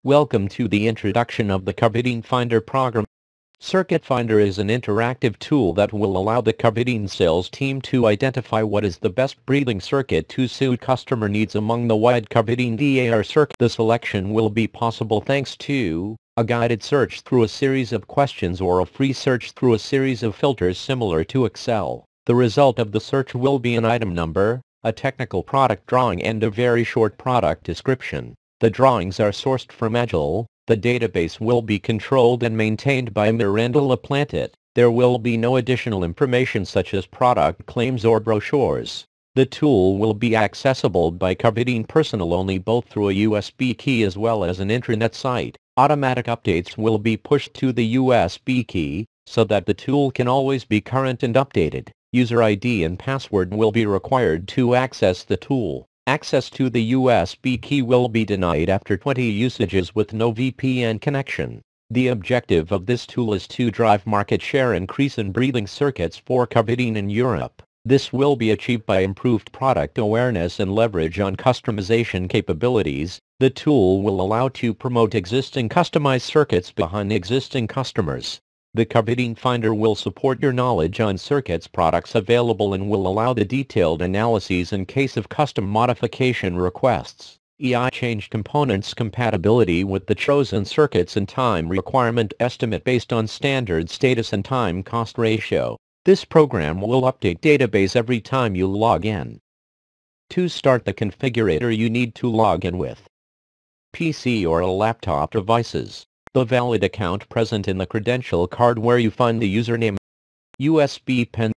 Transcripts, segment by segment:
Welcome to the introduction of the Configuratore Finder program. Circuit Finder is an interactive tool that will allow the Configuratore sales team to identify what is the best breathing circuit to suit customer needs among the wide Configuratore DAR circuit. The selection will be possible thanks to a guided search through a series of questions or a free search through a series of filters similar to Excel. The result of the search will be an item number, a technical product drawing and a very short product description. The drawings are sourced from Agile. The database will be controlled and maintained by Miranda LaPlante. There will be no additional information such as product claims or brochures. The tool will be accessible by Configuratore personnel only both through a USB key as well as an intranet site. Automatic updates will be pushed to the USB key so that the tool can always be current and updated. User ID and password will be required to access the tool. Access to the USB key will be denied after 20 usages with no VPN connection. The objective of this tool is to drive market share increase in breathing circuits for Configuratore in Europe. This will be achieved by improved product awareness and leverage on customization capabilities. The tool will allow to promote existing customized circuits behind existing customers. The Configuratore Finder will support your knowledge on circuits products available and will allow the detailed analyses in case of custom modification requests. Change components compatibility with the chosen circuits and time requirement estimate based on standard status and time cost ratio. This program will update database every time you log in. To start the configurator you need to log in with PC or a laptop devices. The valid account present in the credential card where you find the username, USB pen,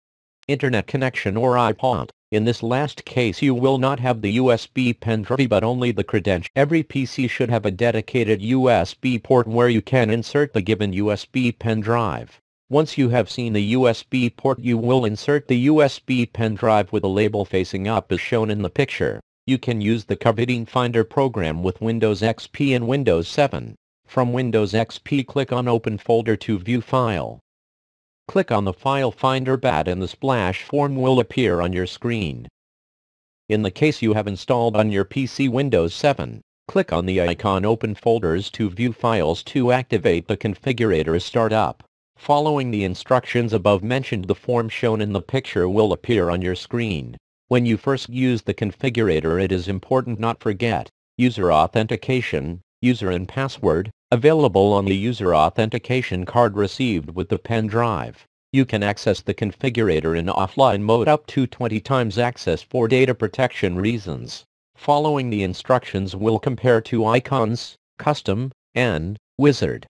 internet connection or iPod. In this last case you will not have the USB pen drive but only the credential. Every PC should have a dedicated USB port where you can insert the given USB pen drive. Once you have seen the USB port you will insert the USB pen drive with a label facing up as shown in the picture. You can use the Configuratore Finder program with Windows XP and Windows 7. From Windows XP click on Open Folder to view file. Click on the File Finder button and the splash form will appear on your screen. In the case you have installed on your PC Windows 7, click on the icon Open Folders to view files to activate the configurator startup. Following the instructions above mentioned the form shown in the picture will appear on your screen. When you first use the configurator it is important not forget user authentication, user and password, available on the user authentication card received with the pen drive. You can access the configurator in offline mode up to 20 times access for data protection reasons. Following the instructions will compare two icons, Custom and Wizard.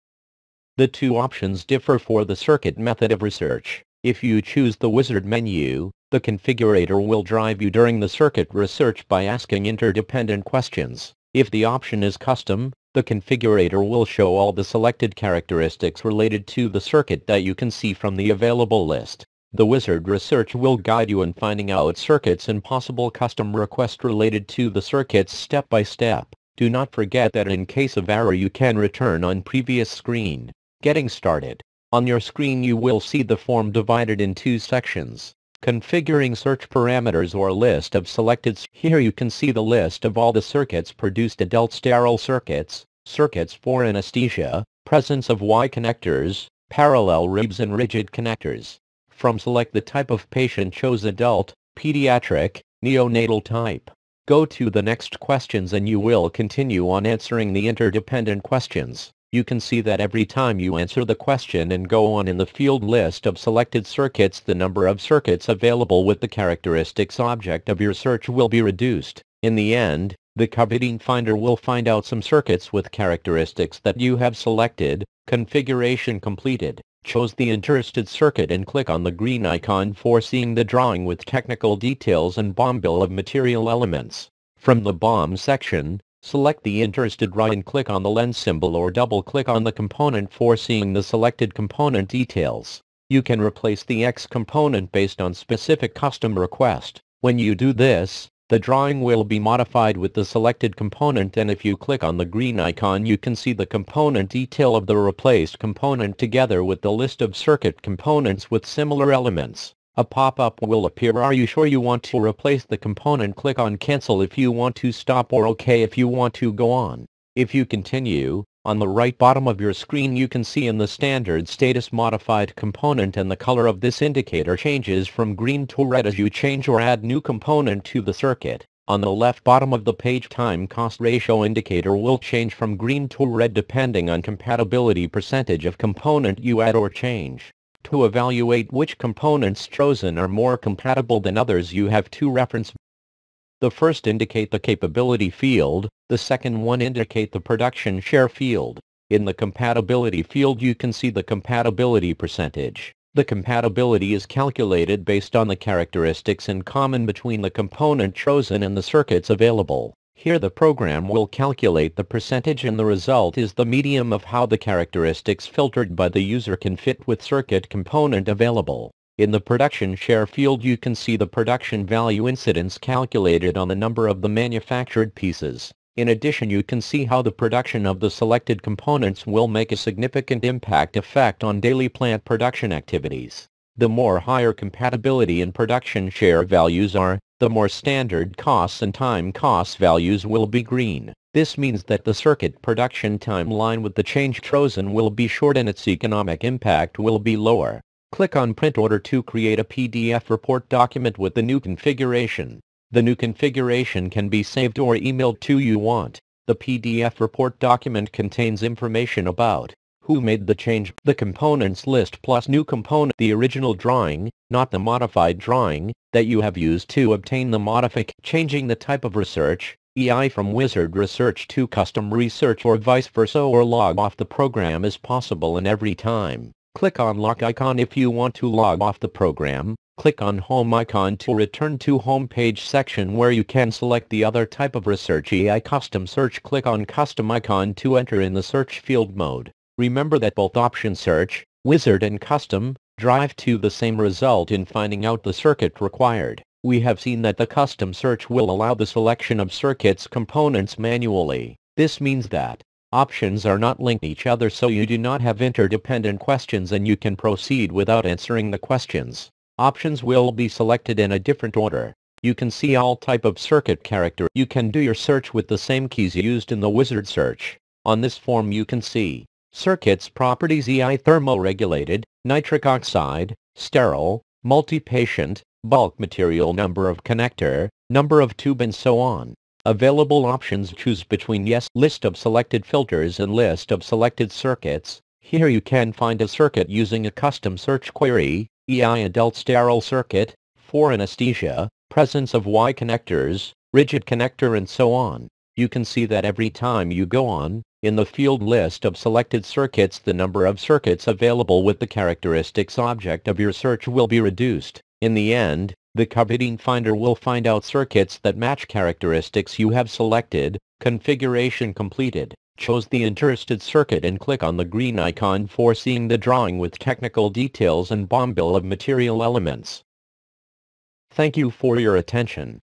The two options differ for the circuit method of research. If you choose the Wizard menu, the configurator will drive you during the circuit research by asking interdependent questions. If the option is Custom, the configurator will show all the selected characteristics related to the circuit that you can see from the available list. The Wizard research will guide you in finding out circuits and possible custom requests related to the circuits step by step. Do not forget that in case of error you can return on previous screen. Getting started. On your screen you will see the form divided in two sections. Configuring search parameters or list of selected. Here you can see the list of all the circuits produced: adult sterile circuits, circuits for anesthesia, presence of Y connectors, parallel ribs and rigid connectors. From select the type of patient chose adult, pediatric, neonatal type. Go to the next questions and you will continue on answering the interdependent questions. You can see that every time you answer the question and go on in the field list of selected circuits the number of circuits available with the characteristics object of your search will be reduced. In the end, the Configuratore Finder will find out some circuits with characteristics that you have selected. Configuration completed. Choose the interested circuit and click on the green icon for seeing the drawing with technical details and BOM bill of material elements. From the BOM section, select the interested drawing and click on the lens symbol or double-click on the component for seeing the selected component details. You can replace the X component based on specific custom request. When you do this, the drawing will be modified with the selected component, and if you click on the green icon you can see the component detail of the replaced component together with the list of circuit components with similar elements. A pop-up will appear. Are you sure you want to replace the component? Click on Cancel if you want to stop or OK if you want to go on. If you continue, on the right bottom of your screen you can see in the standard status modified component, and the color of this indicator changes from green to red as you change or add new component to the circuit. On the left bottom of the page, time cost ratio indicator will change from green to red depending on compatibility percentage of component you add or change. To evaluate which components chosen are more compatible than others, you have two reference. The first indicate the capability field, the second one indicate the production share field. In the compatibility field you can see the compatibility percentage. The compatibility is calculated based on the characteristics in common between the component chosen and the circuits available. Here the program will calculate the percentage, and the result is the medium of how the characteristics filtered by the user can fit with circuit component available. In the production share field you can see the production value incidence calculated on the number of the manufactured pieces. In addition, you can see how the production of the selected components will make a significant impact effect on daily plant production activities. The more higher compatibility and production share values are, the more standard costs and time cost values will be green. This means that the circuit production timeline with the change chosen will be short and its economic impact will be lower. Click on Print Order to create a PDF report document with the new configuration. The new configuration can be saved or emailed to you want. The PDF report document contains information about who made the change, the components list plus new component, the original drawing, not the modified drawing, that you have used to obtain the modification, changing the type of research, EI from wizard research to custom research or vice versa, or log off the program is possible in every time. Click on lock icon if you want to log off the program. Click on home icon to return to home page section where you can select the other type of research, EI custom search. Click on custom icon to enter in the search field mode. Remember that both option search, wizard and custom drive to the same result in finding out the circuit required. We have seen that the custom search will allow the selection of circuits components manually. This means that options are not linked to each other, so you do not have interdependent questions and you can proceed without answering the questions. Options will be selected in a different order. You can see all type of circuit character. You can do your search with the same keys used in the wizard search. On this form you can see circuits properties, EI thermoregulated, nitric oxide, sterile, multi-patient, bulk material, number of connector, number of tube, and so on. Available options: choose between yes, list of selected filters, and list of selected circuits. Here you can find a circuit using a custom search query: EI adult sterile circuit, for anesthesia, presence of Y connectors, rigid connector, and so on. You can see that every time you go on, in the field list of selected circuits, the number of circuits available with the characteristics object of your search will be reduced. In the end, the Configuratore Finder will find out circuits that match characteristics you have selected. Configuration completed. Choose the interested circuit and click on the green icon for seeing the drawing with technical details and BOM bill of material elements. Thank you for your attention.